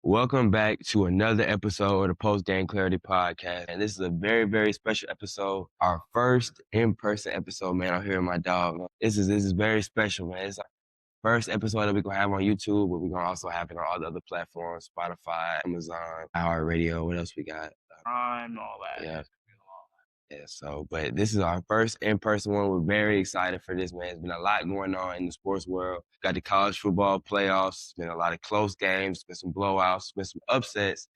Welcome back to another episode of the Post Game Clarity Podcast. And this is a very, very special episode. Our first in-person episode, man. I'm here with my dog. Man. This is very special, man. It's our first episode that we're gonna have on YouTube, but we're gonna also have it on all the other platforms, Spotify, Amazon, iHeartRadio. What else we got? All that. Yeah. Yeah, but this is our first in-person one. We're very excited for this, man. There's been a lot going on in the sports world. Got the college football playoffs, been a lot of close games, been some blowouts, been some upsets,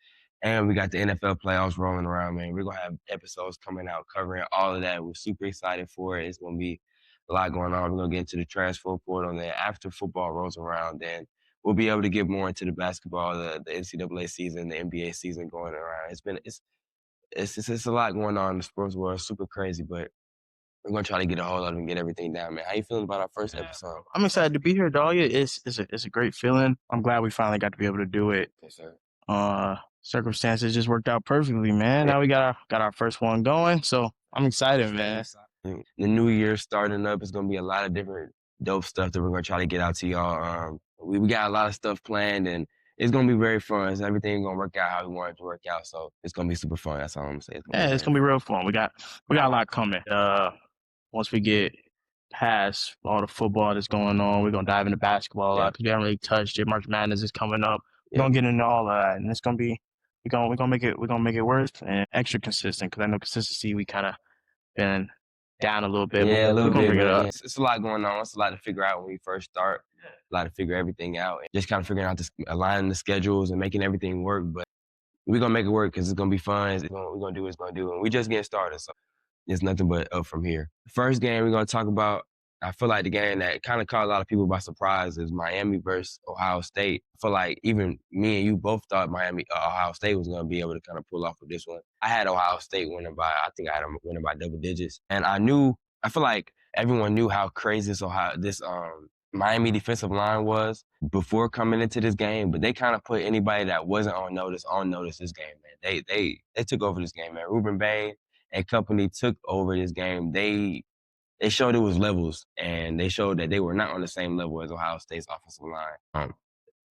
and we got the NFL playoffs rolling around, man. We're going to have episodes coming out covering all of that. We're super excited for it. It's going to be a lot going on. We're going to get into the transfer portal, and then after football rolls around, then we'll be able to get more into the basketball, the NCAA season, the NBA season going around. It's a lot going on in the sports world. It's super crazy, but we're gonna try to get a hold of it and get everything down, man. How you feeling about our first episode? I'm excited to be here, dog. It's a great feeling. I'm glad we finally got to be able to do it. Yes, sir. Circumstances just worked out perfectly, man. Now we got our first one going, so I'm excited, man. The new year starting up. It's gonna be a lot of different dope stuff that we're gonna try to get out to y'all. We got a lot of stuff planned, and it's gonna be very fun. So everything gonna work out how we want it to work out. So it's gonna be super fun. That's all I'm saying. It's gonna be real fun. We got a lot coming. Once we get past all the football that's going on, we're gonna dive into basketball because we haven't really touched it. March Madness is coming up. We're gonna get into all of that, and it's gonna be we're gonna make it worse and extra consistent because I know consistency we kind of been down a little bit. Yeah, a little bit. Bring it up. It's a lot going on. It's a lot to figure out when we first start. A lot to figure everything out. And just kind of figuring out aligning the schedules and making everything work. But we're gonna make it work because it's gonna be fun. We're gonna do what it's gonna do, and we just getting started. So it's nothing but up from here. The first game we're gonna talk about. I feel like the game that kind of caught a lot of people by surprise is Miami versus Ohio State. I feel like even me and you both thought Ohio State was going to be able to kind of pull off with this one. I had Ohio State winning I think I had them winning by double digits. And I feel like everyone knew how crazy this Miami defensive line was before coming into this game, but they kind of put anybody that wasn't on notice this game, man. They took over this game, man. Ruben Bain and company took over this game. They showed it was levels, and they showed that they were not on the same level as Ohio State's offensive line.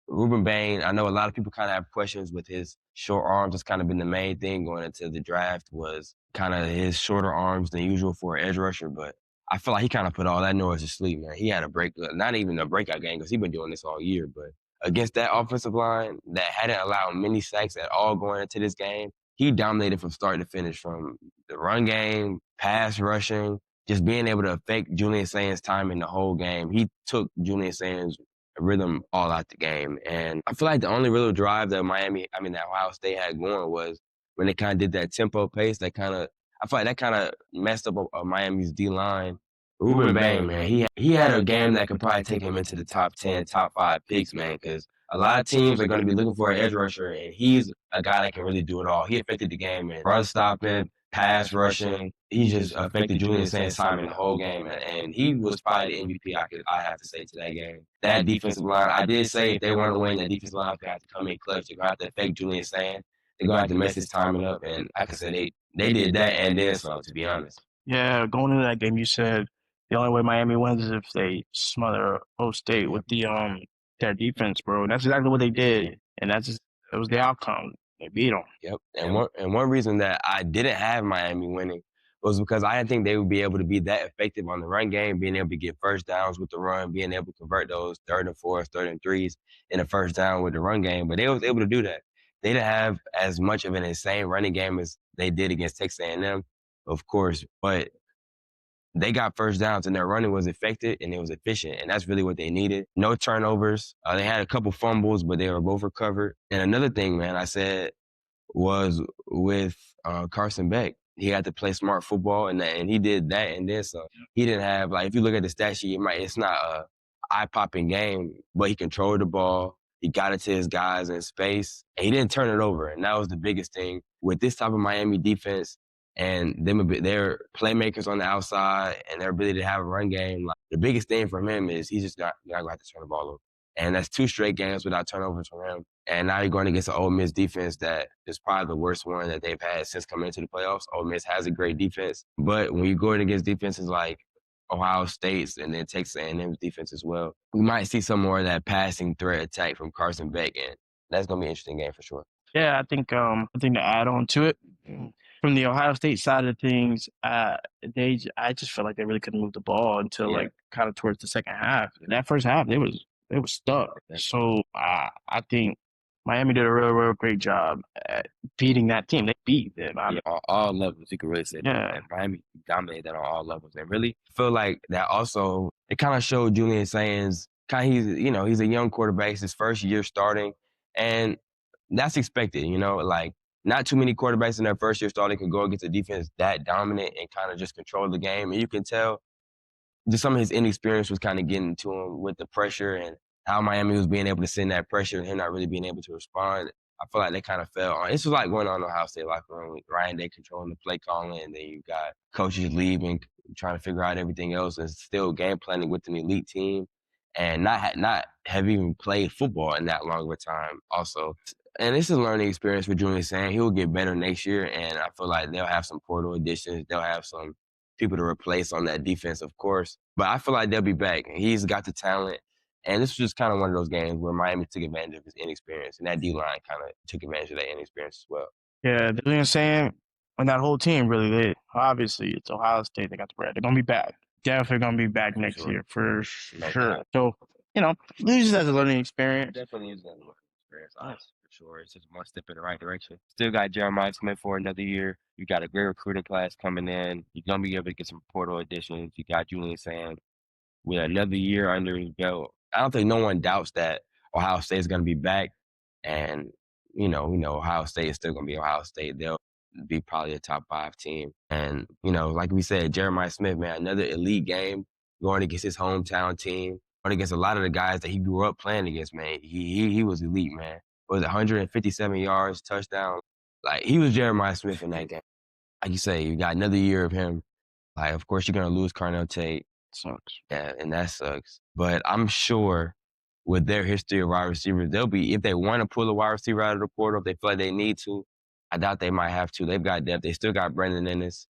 Ruben Bain, I know a lot of people kind of have questions with his short arms. That's kind of been the main thing going into the draft was kind of his shorter arms than usual for an edge rusher, but I feel like he kind of put all that noise to sleep, man. He had a break, not even a breakout game because he's been doing this all year, but against that offensive line that hadn't allowed many sacks at all going into this game, he dominated from start to finish, from the run game, pass rushing, just being able to affect Julian Saint's time in the whole game. He took Julian Saint's rhythm all out the game. And I feel like the only real drive that Ohio State had going was when they kind of did that tempo pace I feel like that kind of messed up Miami's D-line. Ruben Bain, man, he had a game that could probably take him into the top 10, top 5 picks, man, because a lot of teams are going to be looking for an edge rusher, and he's a guy that can really do it all. He affected the game in run stopping, pass rushing. He just affected Julian Saint's time in the whole game, and he was probably the MVP I have to say to that game. That defensive line, I did say if they want to win, that defensive line is going to have to come in clutch. They're going to have to affect Julian Saint. They're going to have to mess his timing up, and like I said, they did that and then some, to be honest. Yeah, going into that game, you said the only way Miami wins is if they smother Ohio State with their defense, bro. And that's exactly what they did, and it was the outcome. They beat them. Yep. And one reason that I didn't have Miami winning was because I didn't think they would be able to be that effective on the run game, being able to get first downs with the run, being able to convert those 3rd and 4s, 3rd and 3s in a first down with the run game. But they was able to do that. They didn't have as much of an insane running game as they did against Texas A&M, of course, but they got first downs and their running was effective and it was efficient, and that's really what they needed. No turnovers. They had a couple fumbles, but they were both recovered. And another thing, man, I said was with Carson Beck. He had to play smart football, and he did that and then some. He didn't have, if you look at the stat sheet, it's not a eye-popping game, but he controlled the ball. He got it to his guys in space, and he didn't turn it over, and that was the biggest thing. With this type of Miami defense and their playmakers on the outside and their ability to have a run game, the biggest thing from him is he's just not going to have to turn the ball over. And that's 2 straight games without turnovers from him. And now you're going against an Ole Miss defense that is probably the worst one that they've had since coming into the playoffs. Ole Miss has a great defense. But when you go in against defenses like Ohio State's and then Texas A&M's defense as well, we might see some more of that passing threat attack from Carson Beck. And That's gonna be an interesting game for sure. Yeah, I think to add on to it, from the Ohio State side of things, I just felt like they really couldn't move the ball until like kind of towards the second half. That first half, they was stuck. So I think Miami did a real great job at beating that team. They beat them. Yeah, on all levels, you could really say that. Yeah. And Miami dominated that on all levels. And really feel like that also, it kind of showed Julian Sands, he's a young quarterback, it's his first year starting. And that's expected, like not too many quarterbacks in their first year starting can go against a defense that dominant and kind of just control the game. And you can tell just some of his inexperience was kind of getting to him with the pressure and how Miami was being able to send that pressure and him not really being able to respond. I feel like they kind of fell on. This was like going on in the Ohio State locker room with Ryan Day controlling the play calling, and then you got coaches leaving, trying to figure out everything else, and still game planning with an elite team, and not have even played football in that long of a time. Also, and this is a learning experience for Julian Sand. He will get better next year, and I feel like they'll have some portal additions. They'll have some people to replace on that defense, of course. But I feel like they'll be back. He's got the talent. And this was just kind of one of those games where Miami took advantage of his inexperience, and that D-line kind of took advantage of that inexperience as well. Yeah, you know what I'm saying? And that whole team really lit. Obviously, it's Ohio State. They got the bread. They're going to be back. Definitely going to be back next year for sure. So, use it as a learning experience. Definitely use that as a learning experience, honestly, for sure. It's just one step in the right direction. Still got Jeremiah Smith for another year. You got a great recruiting class coming in. You're going to be able to get some portal additions. You got Julian Sand with another year under his belt. I don't think no one doubts that Ohio State is going to be back. And, we know Ohio State is still going to be Ohio State. They'll be probably a top 5 team. And, like we said, Jeremiah Smith, man, another elite game going against his hometown team, going against a lot of the guys that he grew up playing against, man. He was elite, man. Was 157 yards, touchdown. Like, he was Jeremiah Smith in that game. Like you say, you got another year of him. Like, of course, you're going to lose Carnell Tate. Sucks. Yeah, and that sucks. But I'm sure with their history of wide receivers, if they want to pull a wide receiver out of the portal, if they feel like they need to, I doubt they might have to. They've got depth. They still got Brandon Ennis.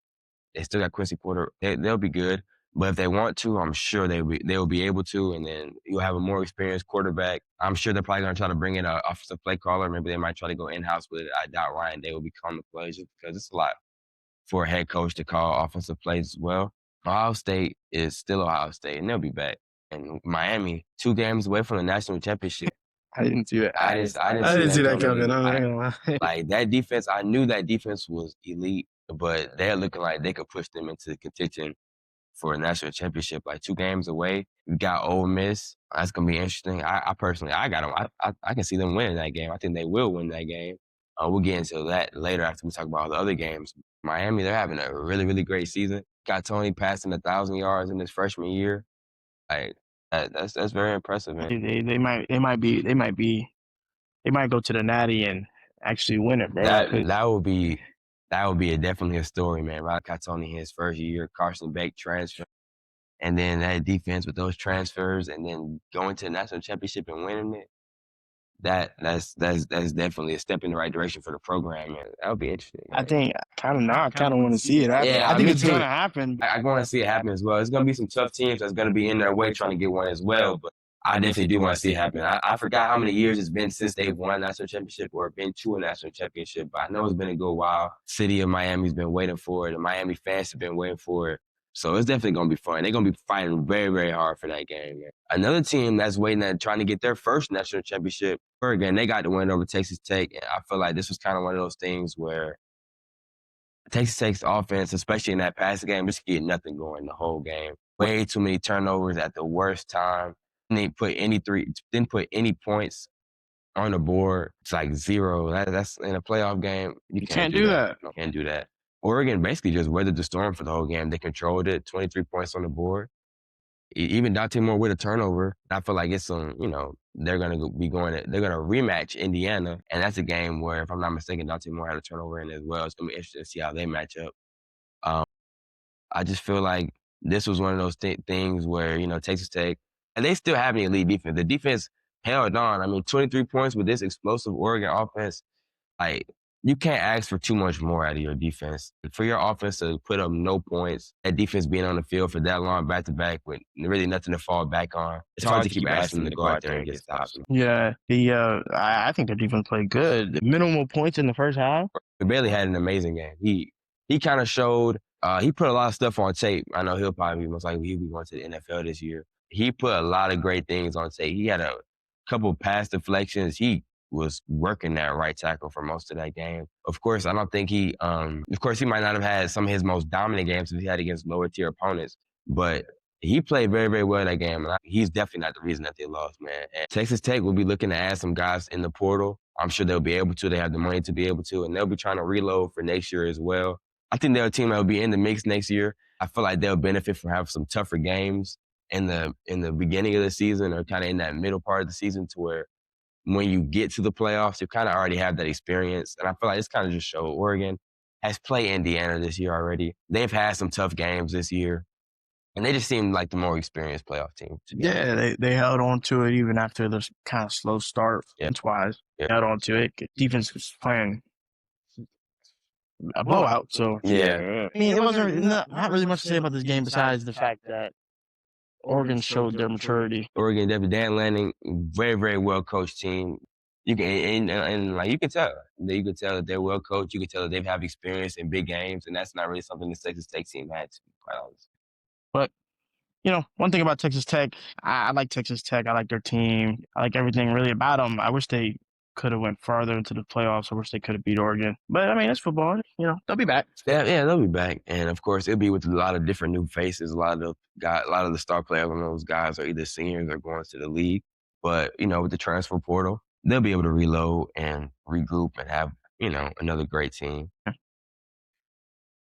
They still got Quincy Porter. They'll be good. But if they want to, I'm sure they will be able to. And then you'll have a more experienced quarterback. I'm sure they're probably going to try to bring in an offensive play caller. Maybe they might try to go in-house with it. I doubt Ryan Day will be calling the plays just because it's a lot for a head coach to call offensive plays as well. Ohio State is still Ohio State, and they'll be back. And Miami, 2 games away from the national championship. I didn't see that. I didn't see that coming. I'm not gonna lie. Like, that defense, I knew that defense was elite, but they're looking like they could push them into contention for a national championship. Like, 2 games away. We got Ole Miss. That's gonna be interesting. I personally, I got them. I can see them winning that game. I think they will win that game. We'll get into that later after we talk about all the other games. Miami, they're having a really great season. Got Tony passing 1,000 yards in his freshman year. Like, that's very impressive, man. They might go to the Natty and actually win it, bro. That would be definitely a story, man. Rod Catoni in his first year, Carson Beck transfer, and then that defense with those transfers, and then going to the national championship and winning it. That's definitely a step in the right direction for the program, man. That would be interesting. Man. I think I kind of want to see it happen. Yeah, I think it's gonna happen. I want to see it happen as well. It's gonna be some tough teams that's gonna be in their way trying to get one as well, but I definitely do want to see it happen. I forgot how many years it's been since they've won a national championship or been to a national championship, but I know it's been a good while. City of Miami's been waiting for it. The Miami fans have been waiting for it. So it's definitely going to be fun. They're going to be fighting very hard for that game. Man. Another team that's waiting at trying to get their first national championship, Oregon, they got the win over Texas Tech. And I feel like this was kind of one of those things where Texas Tech's offense, especially in that passing game, just get nothing going the whole game. Way too many turnovers at the worst time. Didn't put any points on the board. It's like 0. That's in a playoff game. You can't do that. No, can't do that. Oregon basically just weathered the storm for the whole game. They controlled it, 23 points on the board. Even Dante Moore with a turnover. I feel like it's they're going to rematch Indiana. And that's a game where, if I'm not mistaken, Dante Moore had a turnover in it as well. It's going to be interesting to see how they match up. I just feel like this was one of those things where, Texas Tech, and they still have an elite defense. The defense held on. I mean, 23 points with this explosive Oregon offense, like, you can't ask for too much more out of your defense. For your offense to put up no points, that defense being on the field for that long back to back with really nothing to fall back on, it's hard to keep asking them to go out there and get stops. Yeah, I think their defense played good. Minimal points in the first half. Bailey had an amazing game. He kind of showed. He put a lot of stuff on tape. I know he'll probably most likely he'll be going to the NFL this year. He put a lot of great things on tape. He had a couple pass deflections. He was working that right tackle for most of that game. Of course, I don't think he. Of course, he might not have had some of his most dominant games that he had against lower tier opponents, but he played very, very well that game. And he's definitely not the reason that they lost, man. And Texas Tech will be looking to add some guys in the portal. I'm sure they'll be able to. They have the money to be able to, and they'll be trying to reload for next year as well. I think they're a team that will be in the mix next year. I feel like they'll benefit from having some tougher games in the beginning of the season or kind of in that middle part of the season to where when you get to the playoffs, you kind of already have that experience. And I feel like it's kind of just showed Oregon has played Indiana this year already. They've had some tough games this year. And they just seem like the more experienced playoff team. Yeah, they held on to it even after the kind of slow start. Yeah. Twice. Yeah. Held on to it. Defense was playing a blowout. So Yeah. I mean, it wasn't not really much to say about this game besides the fact that Oregon showed their maturity. Oregon, Dan Lanning, very, very well coached team. You can and like you can tell that they're well coached. You can tell that they have experience in big games, and that's not really something the Texas Tech team had, to be quite honest. But one thing about Texas Tech, I like Texas Tech. I like their team. I like everything really about them. I wish they could have went farther into the playoffs. I wish they could have beat Oregon. But I mean, it's football. They'll be back. Yeah, they'll be back, and of course, it'll be with a lot of different new faces. A lot of the star players on those guys are either seniors or going to the league. But with the transfer portal, they'll be able to reload and regroup and have another great team.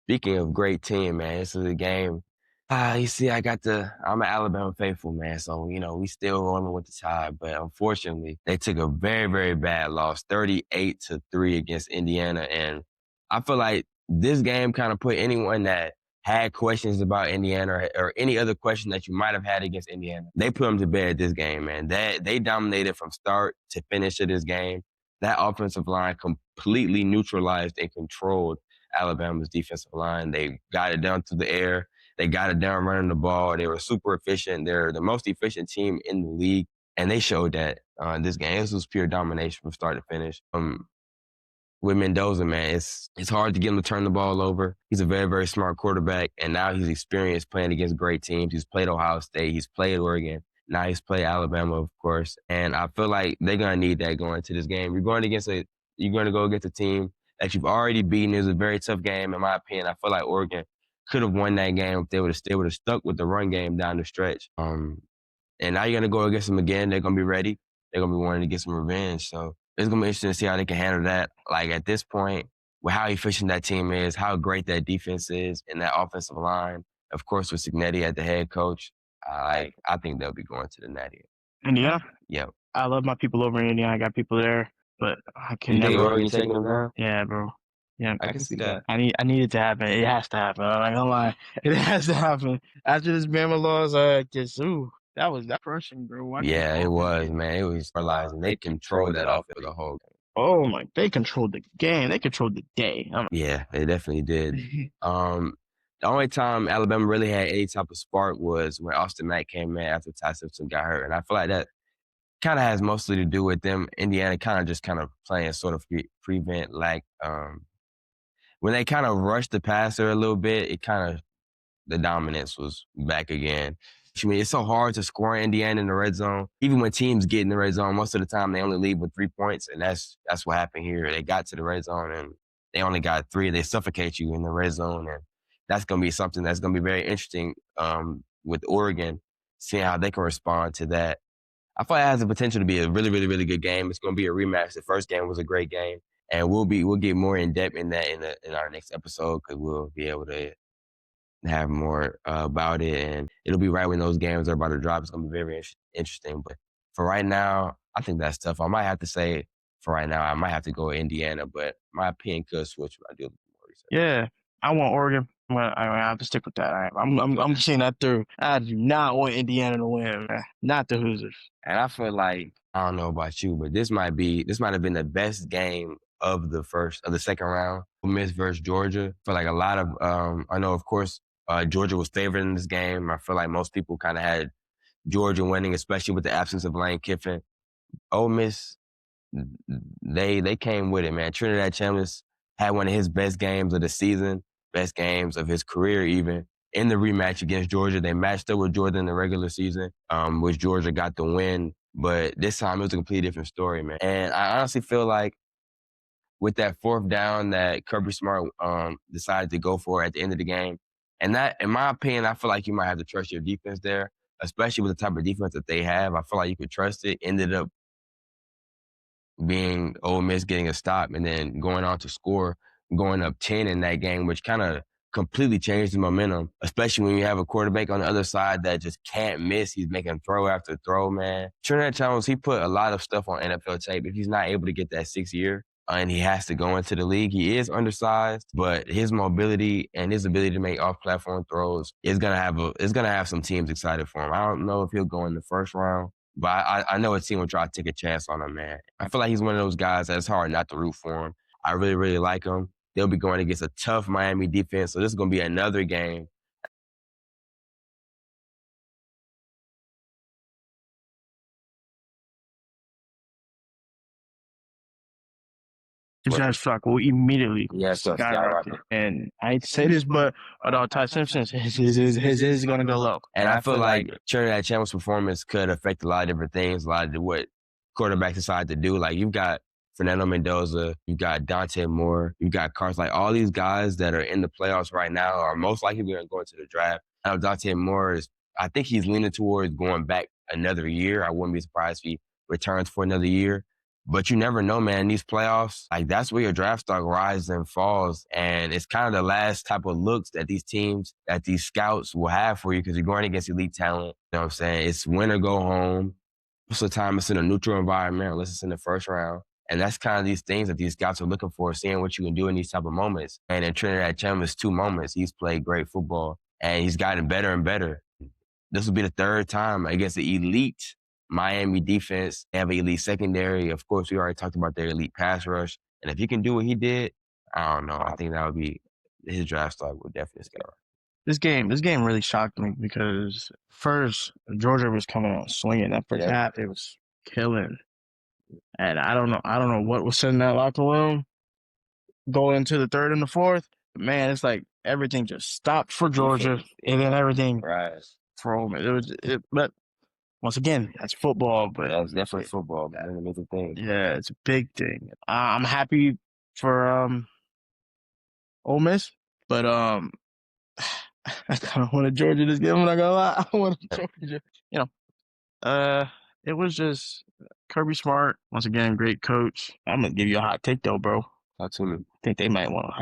Speaking of great team, man, this is a game. You see, I'm an Alabama faithful, man. So, we still rolling with the tide. But unfortunately, they took a very, very bad loss, 38-3 against Indiana. And I feel like this game kind of put anyone that had questions about Indiana or any other question that you might have had against Indiana, they put them to bed this game, man. They dominated from start to finish of this game. That offensive line completely neutralized and controlled Alabama's defensive line. They got it down through the air. They got it down running the ball. They were super efficient. They're the most efficient team in the league, and they showed that this game. This was pure domination from start to finish. With Mendoza, man, it's hard to get him to turn the ball over. He's a very, very smart quarterback, and now he's experienced playing against great teams. He's played Ohio State. He's played Oregon. Now he's played Alabama, of course. And I feel like they're going to need that going into this game. You're going to go against a team that you've already beaten. It's a very tough game, in my opinion. I feel like Oregon could have won that game if they would have stuck with the run game down the stretch. And now you're going to go against them again. They're going to be ready. They're going to be wanting to get some revenge. So it's going to be interesting to see how they can handle that. Like at this point, with how efficient that team is, how great that defense is, and that offensive line, of course, with Cignetti at the head coach, I think they'll be going to the Natty. Indiana? Yeah. I love my people over in Indiana. I got people there, but I can never. Oregon taking them down? Yeah, bro. Yeah, I can see that. I need it to happen. It has to happen. I'm not gonna lie. It has to happen. After this Bama loss, I guess that was crushing, bro. Yeah, it was, man. It was realizing they controlled that offense the whole game. Oh my! They controlled the game. They controlled the day. Yeah, they definitely did. The only time Alabama really had any type of spark was when Austin Mack came in after Ty Simpson got hurt, and I feel like that kind of has mostly to do with them. Indiana kind of playing sort of prevent when they kind of rushed the passer a little bit, the dominance was back again. I mean, it's so hard to score Indiana in the red zone. Even when teams get in the red zone, most of the time they only leave with 3 points, and that's what happened here. They got to the red zone and they only got 3. They suffocate you in the red zone, and that's going to be something that's going to be very interesting with Oregon, seeing how they can respond to that. I feel like it has the potential to be a really, really, really good game. It's going to be a rematch. The first game was a great game, and we'll get more in depth in that in our next episode because we'll be able to have more about it, and it'll be right when those games are about to drop. It's going to be very interesting. But for right now, I think that's tough. I might have to say for right now, I might have to go Indiana, but my opinion could switch when I do more research. Yeah, I want Oregon. I have to stick with that. I'm seeing that through. I do not want Indiana to win, man. Not the Hoosiers. And I feel like, I don't know about you, but this might have been the best game of the second round. Ole Miss versus Georgia. I feel like a lot of I know of course Georgia was favored in this game. I feel like most people kind of had Georgia winning, especially with the absence of Lane Kiffin. Ole Miss, they came with it, man. Trinidad Chambers had one of his best games of the season, best games of his career, even in the rematch against Georgia. They matched up with Georgia in the regular season, which Georgia got the win. But this time it was a completely different story, man. And I honestly feel like with that fourth down that Kirby Smart decided to go for at the end of the game, and that, in my opinion, I feel like you might have to trust your defense there, especially with the type of defense that they have. I feel like you could trust it. Ended up being Ole Miss getting a stop and then going on to score, going up 10 in that game, which kind of completely changed the momentum, especially when you have a quarterback on the other side that just can't miss. He's making throw after throw, man. Trinidad Jones, he put a lot of stuff on NFL tape. If he's not able to get that 6th year and he has to go into the league, he is undersized, but his mobility and his ability to make off-platform throws is gonna have some teams excited for him. I don't know if he'll go in the first round, but I know a team will try to take a chance on him, man. I feel like he's one of those guys that's hard not to root for him. I really, really like him. They'll be going against a tough Miami defense, so this is going to be another game. The draft stock will immediately skyrocket. And I hate to say this, but Ty Simpson, his is going to go low. And I feel like Trinidad Chambers' performance could affect a lot of different things, a lot of what quarterbacks decide to do. Like, you've got Fernando Mendoza, you've got Dante Moore, you've got Carson. Like, all these guys that are in the playoffs right now are most likely going to go into the draft. I know Dante Moore I think he's leaning towards going back another year. I wouldn't be surprised if he returns for another year. But you never know, man. These playoffs, like, that's where your draft stock rises and falls. And it's kind of the last type of looks that these teams, that these scouts will have for you, because you're going against elite talent. You know what I'm saying? It's win or go home. Most of the time it's in a neutral environment, unless it's in the first round. And that's kind of these things that these scouts are looking for, seeing what you can do in these type of moments. And in Trinidad Chambers' 2 moments, he's played great football, and he's gotten better and better. This will be the 3rd time against the elite Miami defense. They have an elite secondary. Of course, we already talked about their elite pass rush. And if he can do what he did, I don't know. I think that would be his draft stock would definitely skyrocket. This game really shocked me because first Georgia was coming out swinging. That first half, it was killing, and I don't know what was in that locker room going into the 3rd and the 4th. But man, it's like everything just stopped for Georgia, and then everything for Ole Miss. But once again, that's football. But that's definitely football, man. It's a thing. Yeah, it's a big thing. I'm happy for Ole Miss, but I kind of wanted Georgia this game. I'm not gonna lie, I wanted Georgia. It was just Kirby Smart, once again, great coach. I'm gonna give you a hot take though, bro. Talk to me. I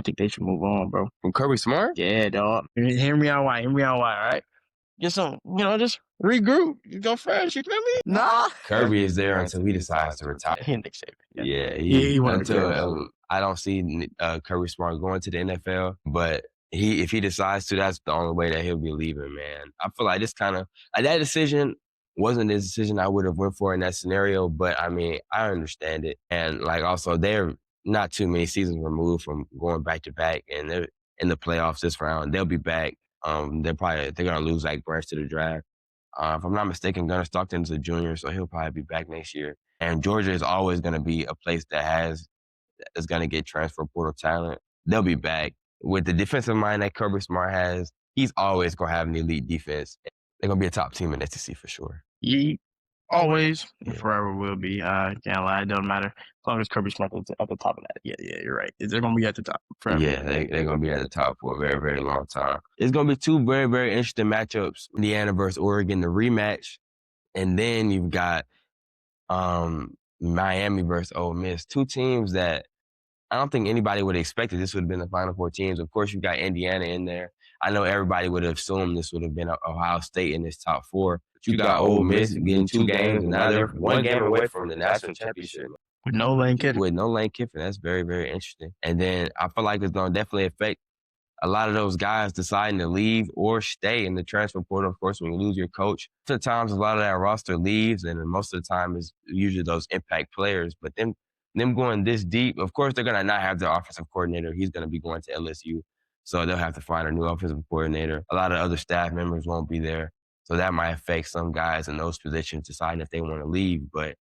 think they should move on, bro. From Kirby Smart? Yeah, dog. Hear me out why, all right? Get some, just regroup. You go fresh, you feel me? Nah. Kirby is there until he decides to retire. He Nick Saban. Yeah, he until I don't see Kirby Smart going to the NFL, but if he decides to, that's the only way that he'll be leaving, man. I feel like this kind of that decision wasn't the decision I would have went for in that scenario, but I mean, I understand it. And like, also, they're not too many seasons removed from going back to back, and they're in the playoffs this round. They'll be back. They're gonna lose Zach Branch to the draft. If I'm not mistaken, Gunnar Stockton's a junior, so he'll probably be back next year. And Georgia is always going to be a place that is going to get transfer portal talent. They'll be back. With the defensive mind that Kirby Smart has, he's always going to have an elite defense. They're going to be a top team in the SEC for sure. Always, forever will be. Can't lie, it doesn't matter. As long as Kirby Smart is at the top of that. Yeah, you're right. They're going to be at the top forever. Yeah, they're going to be at the top for a very, very long time. It's going to be 2 very, very interesting matchups. Indiana versus Oregon, the rematch. And then you've got Miami versus Ole Miss. 2 teams that I don't think anybody would have expected this would have been the Final 4 teams. Of course, you've got Indiana in there. I know everybody would have assumed this would have been Ohio State in this top 4. But you got Ole Miss getting 2 games, and now they're 1 game away from the national championship. With no Lane Kiffin. That's very, very interesting. And then I feel like it's going to definitely affect a lot of those guys deciding to leave or stay in the transfer portal. Of course, when you lose your coach, sometimes a lot of that roster leaves, and most of the time is usually those impact players. But then them going this deep, of course, they're going to not have their offensive coordinator. He's going to be going to LSU. So they'll have to find a new offensive coordinator. A lot of other staff members won't be there. So that might affect some guys in those positions deciding if they want to leave. But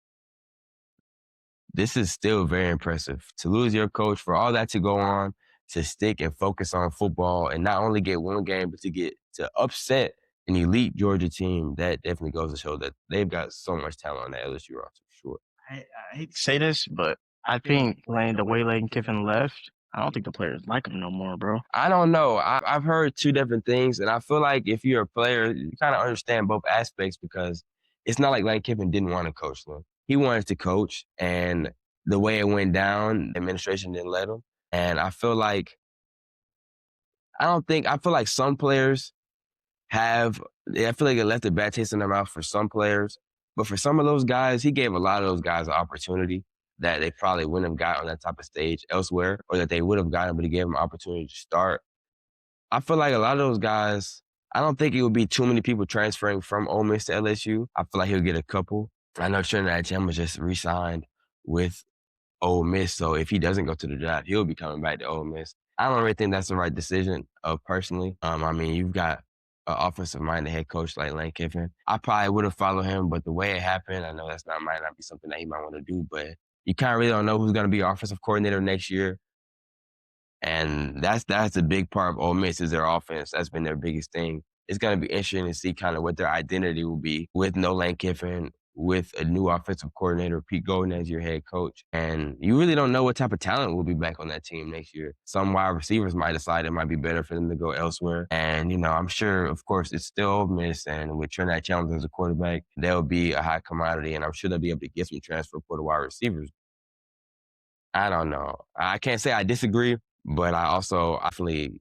this is still very impressive. To lose your coach, for all that to go on, to stick and focus on football and not only get one game, but to upset an elite Georgia team, that definitely goes to show that they've got so much talent on that LSU roster for sure. I hate to say this, but I think the way Lane Kiffin left, I don't think the players like him no more, bro. I don't know. I've heard two different things, and I feel like if you're a player, you kind of understand both aspects because it's not like Lane Kiffin didn't want to coach them. He wanted to coach, and the way it went down, the administration didn't let him. And I feel like some players I feel like it left a bad taste in their mouth for some players. But for some of those guys, he gave a lot of those guys an opportunity that they probably wouldn't have got on that type of stage elsewhere, or that they would have gotten, but he gave them an opportunity to start. I feel like a lot of those guys, I don't think it would be too many people transferring from Ole Miss to LSU. I feel like he'll get a couple. I know Trinidad Chandler just re-signed with Ole Miss, so if he doesn't go to the draft, he'll be coming back to Ole Miss. I don't really think that's the right decision, personally. I mean, you've got an offensive-minded head coach like Lane Kiffin. I probably would have followed him, but the way it happened, I know might not be something that he might want to do, but you kind of really don't know who's going to be offensive coordinator next year. And that's a big part of Ole Miss is their offense. That's been their biggest thing. It's going to be interesting to see kind of what their identity will be with no Lane Kiffin, with a new offensive coordinator, Pete Golden, as your head coach. And you really don't know what type of talent will be back on that team next year. Some wide receivers might decide it might be better for them to go elsewhere. And, I'm sure, of course, it's still Ole Miss. And with Trinidad Chandler as a quarterback, they'll be a high commodity. And I'm sure they'll be able to get some transfer portal wide receivers. I don't know. I can't say I disagree, but I actually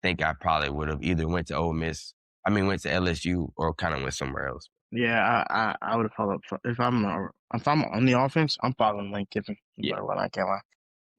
think I probably would have either went to went to LSU or kind of went somewhere else. Yeah, I would have followed if I'm on the offense, I'm following Lane Kiffin. Yeah, well, I can't lie.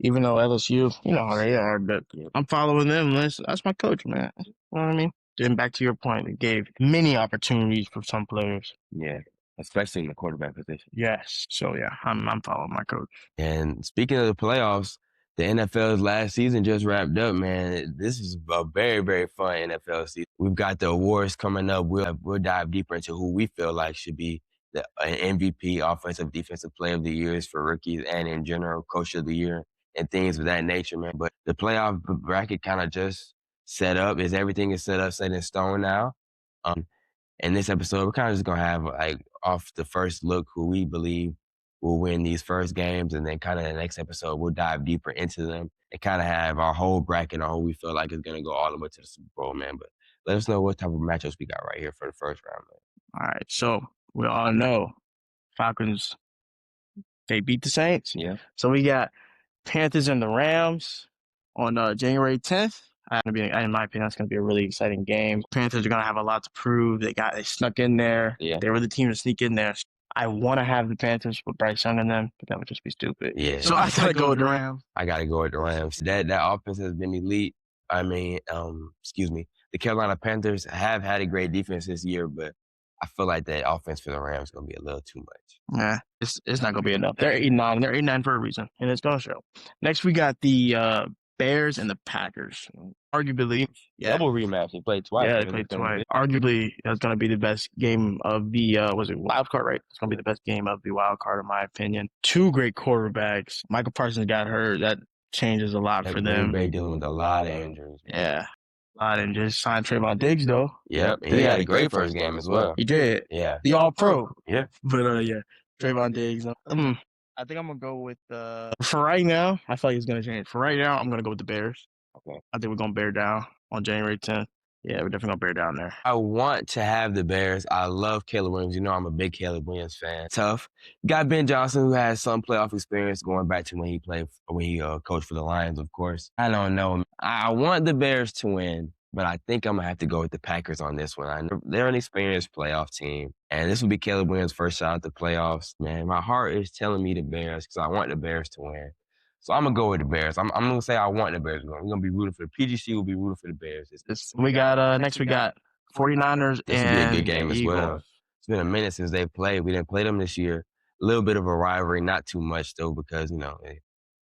Even though LSU, you know how they are, but I'm following them. That's my coach, man. You know what I mean? Then back to your point, it gave many opportunities for some players. Yeah, especially in the quarterback position. Yes. So yeah, I'm following my coach. And speaking of the playoffs, the NFL's last season just wrapped up, man. This is a very, very fun NFL season. We've got the awards coming up. We'll dive deeper into who we feel like should be an MVP, Offensive Defensive Player of the Years for rookies and in general, Coach of the Year and things of that nature, man. But the playoff bracket kind of just set up. Everything is set in stone now. In this episode, we're kind of just going to have, off the first look, who we believe will win these first games. And then kind of the next episode, we'll dive deeper into them and kind of have our whole bracket on who we feel like is going to go all the way to the Super Bowl, man. But let us know what type of matchups we got right here for the first round, man. All right. So we all know Falcons, they beat the Saints. Yeah. So we got Panthers and the Rams on January 10th. In my opinion, that's going to be a really exciting game. Panthers are going to have a lot to prove. They snuck in there. Yeah. They were the team to sneak in there. I want to have the Panthers with Bryce Young in them, but that would just be stupid. Yeah. So I got to go with the Rams. I got to go with the Rams. That offense has been elite. I mean, the Carolina Panthers have had a great defense this year, but I feel like that offense for the Rams is going to be a little too much. Yeah, it's not going to be enough. They're 8-9. They're 8-9 for a reason, and it's going to show. Next, we got the Bears and the Packers. Arguably, double rematch. They played twice. Yeah, they played twice. Arguably, that's going to be the best game of the wild card, right? It's going to be the best game of the wild card, in my opinion. Two great quarterbacks. Michael Parsons got hurt. That changes a lot for them. They're dealing with a lot of injuries. Yeah. A lot, and just signed Trayvon Diggs, though. Yep. He had a great first game as well. He did. Yeah. The All-Pro. Yeah. But, Trayvon Diggs. I think I'm going to go with for right now, I feel like it's going to change. For right now, I'm going to go with the Bears. Okay. I think we're going to bear down on January 10th. Yeah, we're definitely going to bear down there. I want to have the Bears. I love Caleb Williams. I'm a big Caleb Williams fan. Tough. Got Ben Johnson, who has some playoff experience going back to when he coached for the Lions, of course. I don't know. I want the Bears to win, but I think I'm going to have to go with the Packers on this one. I know they're an experienced playoff team, and this will be Caleb Williams' first shot at the playoffs. Man, my heart is telling me the Bears because I want the Bears to win. So I'm going to go with the Bears. I'm going to say I want the Bears to win. We're going to be rooting for the PGC. Will be rooting for the Bears. We got 49ers this and will be a good game Eagles. as well. It's been a minute since they've played. We didn't play them this year. a little bit of a rivalry, not too much though, because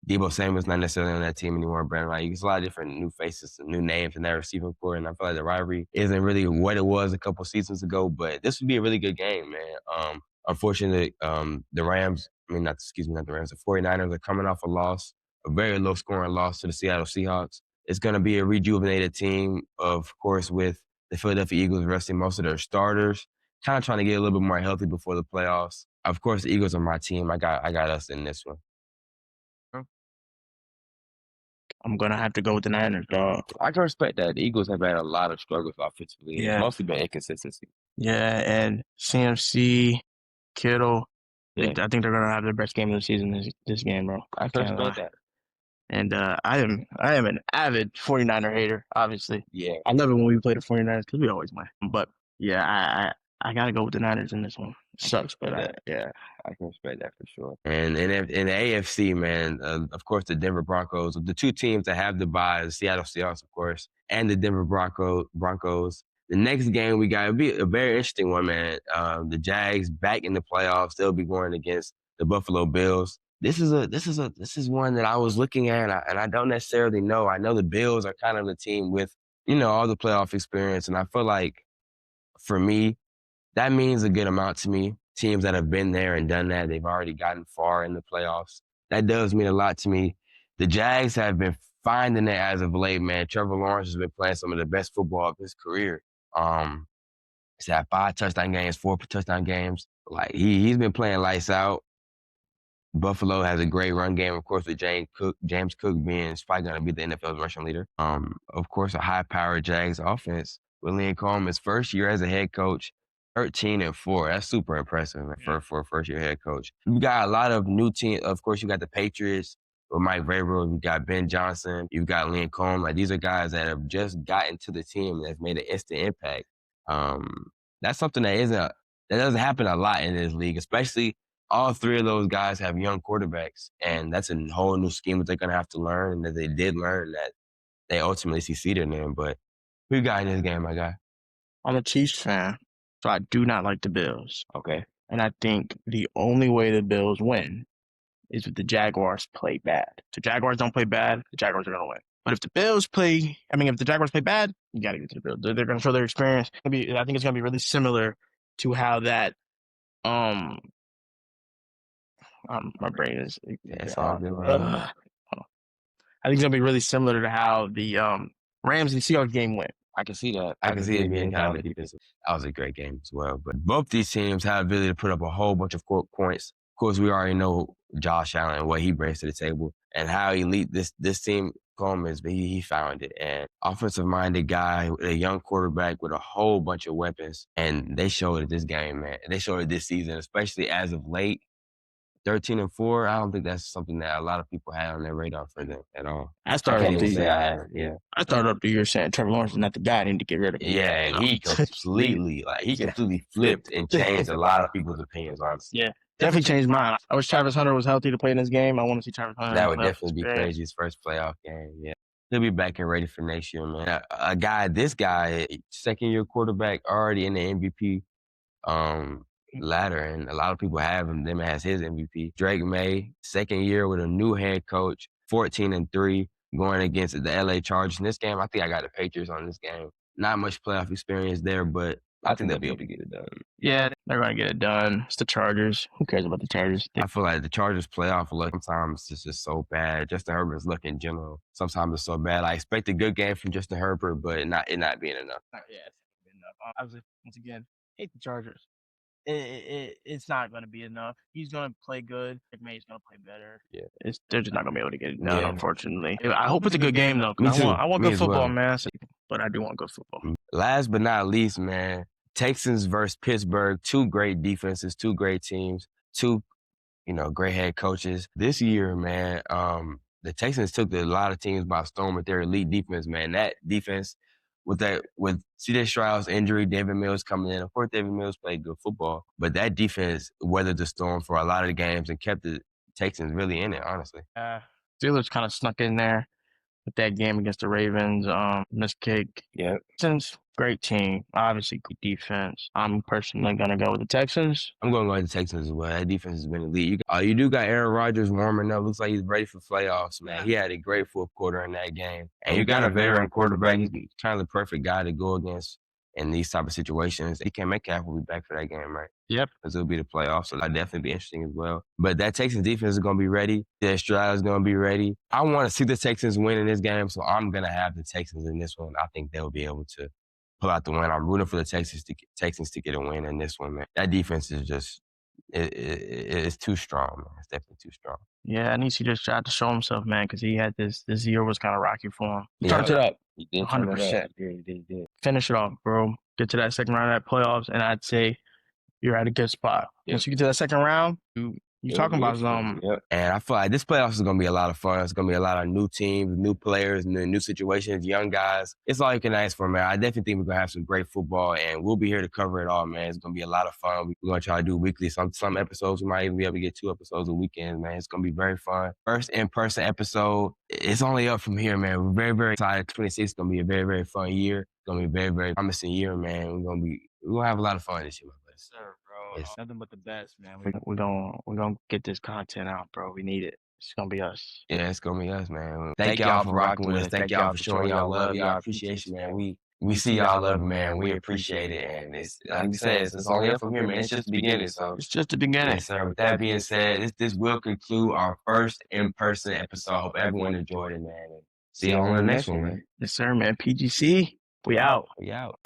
Debo Samuel's not necessarily on that team anymore. Brandon, like, there's a lot of different new faces and new names in that receiving core, and I feel like the rivalry isn't really what it was a couple seasons ago. But this would be a really good game, man. Unfortunately, the Rams, not the Rams, the 49ers are coming off a loss, a very low scoring loss to the Seattle Seahawks. It's going to be a rejuvenated team, of course, with the Philadelphia Eagles resting most of their starters, kind of trying to get a little bit more healthy before the playoffs. Of course, the Eagles are my team. I got us in this one. I'm gonna have to go with the Niners, dog. I can respect that. The Eagles have had a lot of struggles offensively. Yeah. It's mostly been inconsistency. Yeah, and CMC, Kittle, Yeah. I think they're gonna have their best game of the season this game, bro. I can respect that. And I am an avid 49er hater, obviously. Yeah. I love it when we play the 49ers because we always win. But yeah, I gotta go with the Niners in this one. It sucks, but yeah. I can respect that for sure. And in the AFC, man, of course, the Denver Broncos, the two teams that have the bye, the Seattle Seahawks, of course, and the Denver Broncos. The next game we got, it'll be a very interesting one, man. The Jags back in the playoffs. They'll be going against the Buffalo Bills. This is one that I was looking at, and I don't necessarily know. I know the Bills are kind of the team with, all the playoff experience, and I feel like for me, that means a good amount to me. Teams that have been there and done that, they've already gotten far in the playoffs. That does mean a lot to me. The Jags have been finding it as of late, man. Trevor Lawrence has been playing some of the best football of his career. He's had 5 touchdown games, 4 touchdown games. Like, he's been playing lights out. Buffalo has a great run game, of course, with James Cook being probably going to be the NFL's rushing leader. Of course, a high-powered Jags offense. With Liam Coleman's first year as a head coach, 13-4. That's super impressive, man, for a first-year head coach. You got a lot of new teams. Of course, you got the Patriots with Mike Vrabel. You got Ben Johnson. You've got Liam Coleman. Like, these are guys that have just gotten to the team that's made an instant impact. That's something that doesn't happen a lot in this league, especially all 3 of those guys have young quarterbacks, and that's a whole new scheme that they're going to have to learn, and that they did learn, that they ultimately succeeded in. But who you got in this game, my guy? I'm a Chiefs fan, so I do not like the Bills. Okay. And I think the only way the Bills win is if the Jaguars play bad. If the Jaguars don't play bad, the Jaguars are going to win. But if the Jaguars play bad, you got to get to the Bills. They're going to show their experience. I think it's going to be really similar to how that my brain is. It's all good. I think it's gonna be really similar to how the Rams and Seahawks game went. I can see that. I can see it being kind of defensive. That was a great game as well. But both these teams have the ability to put up a whole bunch of points. Of course, we already know Josh Allen and what he brings to the table and how elite this team Coleman is. But he found it. And offensive-minded guy, a young quarterback with a whole bunch of weapons. And they showed it this game, man. They showed it this season, especially as of late. 13-4, I don't think that's something that a lot of people had on their radar for them at all. I started up the year saying Trevor Lawrence is not the guy I need to get rid of. Yeah, and he completely flipped and changed a lot of people's opinions, honestly. Yeah, definitely changed mine. I wish Travis Hunter was healthy to play in this game. I want to see Travis Hunter. That would definitely be crazy, his first playoff game, yeah. He'll be back and ready for next year, man. This guy, second-year quarterback, already in the MVP ladder, and a lot of people have him as his MVP. Drake May, second year with a new head coach, 14-3, going against the LA Chargers in this game. I think I got the Patriots on this game. Not much playoff experience there, but I think they'll be able to get it done. Yeah, they're going to get it done. It's the Chargers. Who cares about the Chargers? I feel like the Chargers playoff luck sometimes is just so bad. Justin Herbert's luck in general sometimes it's so bad. I expect a good game from Justin Herbert, but it not being enough. Yeah, it's not being enough. I was once again hate the Chargers. It's not going to be enough. He's going to play good. May's going to play better. Yeah, they're just not going to be able to get it done, unfortunately. I hope it's a good game though. I want good football, man. But I do want good football. Last but not least, man, Texans versus Pittsburgh. 2 great defenses, 2 great teams, 2 great head coaches. This year, man, the Texans took a lot of teams by storm with their elite defense, man. That defense, with C.J. Stroud's injury, David Mills coming in. Of course, David Mills played good football, but that defense weathered the storm for a lot of the games and kept the Texans really in it, honestly. Steelers kind of snuck in there with that game against the Ravens. Missed kick. Yeah. Texans Great team. Obviously, good defense. I'm personally going to go with the Texans. I'm going to go with the Texans as well. That defense has been elite. You do got Aaron Rodgers warming up. Looks like he's ready for playoffs, man. He had a great fourth quarter in that game. And you got a veteran quarterback. He's kind of the perfect guy to go against in these type of situations. DK Metcalf will be back for that game, right? Yep. Because it'll be the playoffs, so that'll definitely be interesting as well. But that Texans defense is going to be ready. The Stroud is going to be ready. I want to see the Texans win in this game, so I'm going to have the Texans in this one. I think they'll be able to pull out the win. I'm rooting for the Texans to get a win in this one, man. That defense is just it's too strong, man. It's definitely too strong. Yeah, and he just tried to show himself, man, because he had this year was kind of rocky for him. Yeah. Turned it up. He did 100%. He did. Finish it off, bro. Get to that second round of that playoffs, and I'd say you're at a good spot. Yep. Once you get to that second round, you're talking about some. Yep. And I feel like this playoffs is going to be a lot of fun. It's going to be a lot of new teams, new players, new situations, young guys. It's all you can ask for, man. I definitely think we're going to have some great football, and we'll be here to cover it all, man. It's going to be a lot of fun. We're going to try to do weekly. Some episodes, we might even be able to get 2 episodes a weekend, man. It's going to be very fun. First in-person episode. It's only up from here, man. We're very, very excited. 26 is going to be a very, very fun year. It's going to be a very, very promising year, man. We're going to have a lot of fun this year, my brother. Yes, sir, bro. It's nothing but the best, man. We're gonna get this content out, bro. We need it. It's gonna be us. Yeah, it's gonna be us, man. Thank y'all for rocking with us. Thank y'all for showing y'all love, y'all appreciation, man. We see y'all love, man. We appreciate it, and it's like you said, it's only up from here, man. It's just the beginning, so it's just the beginning. Yes, sir. With that being said, this will conclude our first in-person episode. Hope everyone enjoyed it, man. See y'all on the next one, man. Yes, sir, man. PGC, we out. We out.